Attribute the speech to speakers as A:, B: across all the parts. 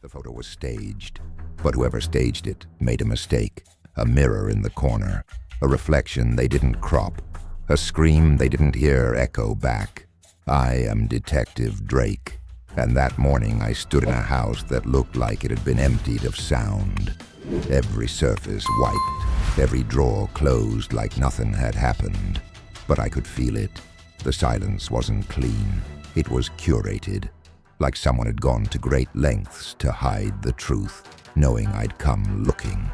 A: The photo was staged, but whoever staged it made a mistake. A mirror in the corner, a reflection they didn't crop, a scream they didn't hear echo back. I am Detective Drayk, and that morning I stood in a house that looked like it had been emptied of sound. Every surface wiped, every drawer closed like nothing had happened. But I could feel it. The silence wasn't clean. It was curated, like someone had gone to great lengths to hide the truth, knowing I'd come looking.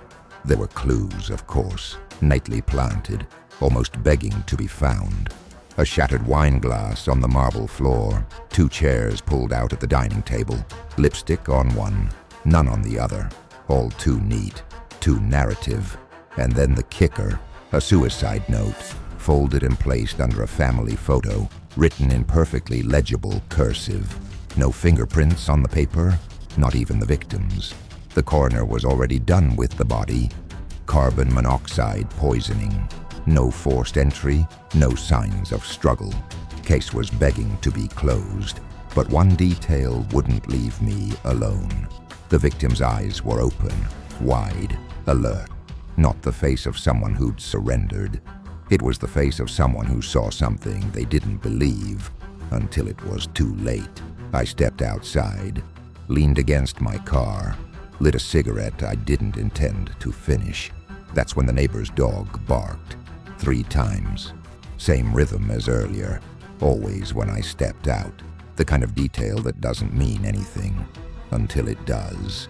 A: There were clues, of course, nightly planted, almost begging to be found. A shattered wine glass on the marble floor, 2 chairs pulled out at the dining table, lipstick on one, none on the other, all too neat, too narrative. And then the kicker, a suicide note, folded and placed under a family photo, written in perfectly legible cursive. No fingerprints on the paper, not even the victim's. The coroner was already done with the body. Carbon monoxide poisoning. No forced entry, no signs of struggle. Case was begging to be closed, but one detail wouldn't leave me alone. The victim's eyes were open, wide, alert. Not the face of someone who'd surrendered. It was the face of someone who saw something they didn't believe until it was too late. I stepped outside, leaned against my car, lit a cigarette I didn't intend to finish. That's when the neighbor's dog barked 3 times. Same rhythm as earlier, always when I stepped out. The kind of detail that doesn't mean anything until it does.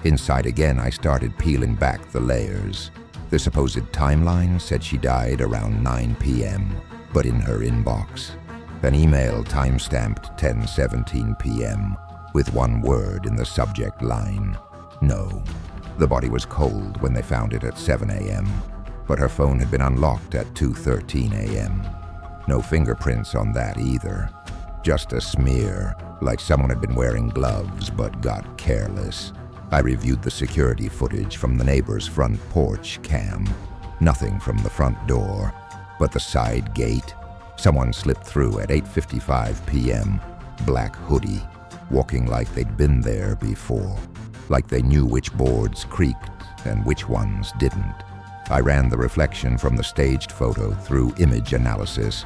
A: Inside again, I started peeling back the layers. The supposed timeline said she died around 9 p.m., but in her inbox, an email time-stamped 10:17 p.m. with one word in the subject line. No. The body was cold when they found it at 7 a.m., but her phone had been unlocked at 2:13 a.m. No fingerprints on that either. Just a smear, like someone had been wearing gloves but got careless. I reviewed the security footage from the neighbor's front porch cam. Nothing from the front door, but the side gate. Someone slipped through at 8:55 p.m., black hoodie, walking like they'd been there before, like they knew which boards creaked and which ones didn't. I ran the reflection from the staged photo through image analysis.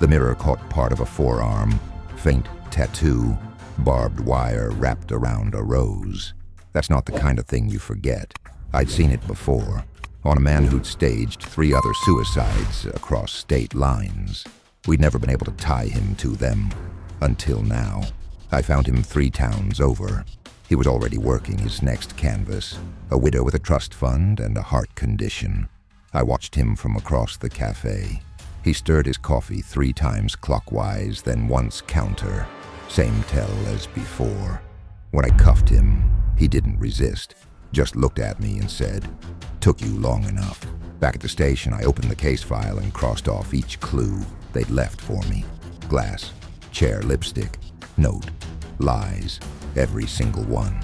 A: The mirror caught part of a forearm, faint tattoo, barbed wire wrapped around a rose. That's not the kind of thing you forget. I'd seen it before, on a man who'd staged 3 other suicides across state lines. We'd never been able to tie him to them, until now. I found him 3 towns over. He was already working his next canvas, a widow with a trust fund and a heart condition. I watched him from across the cafe. He stirred his coffee 3 times clockwise, then once counter. Same tell as before. When I cuffed him, he didn't resist, just looked at me and said, "Took you long enough." Back at the station, I opened the case file and crossed off each clue they'd left for me. Glass, chair, lipstick, note, lies, every single one.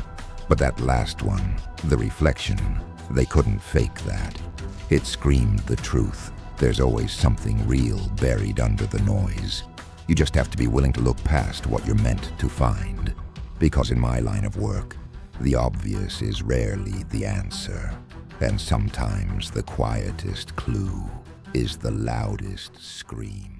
A: But that last one, the reflection, they couldn't fake that. It screamed the truth. There's always something real buried under the noise. You just have to be willing to look past what you're meant to find. Because in my line of work, the obvious is rarely the answer, and sometimes the quietest clue is the loudest scream.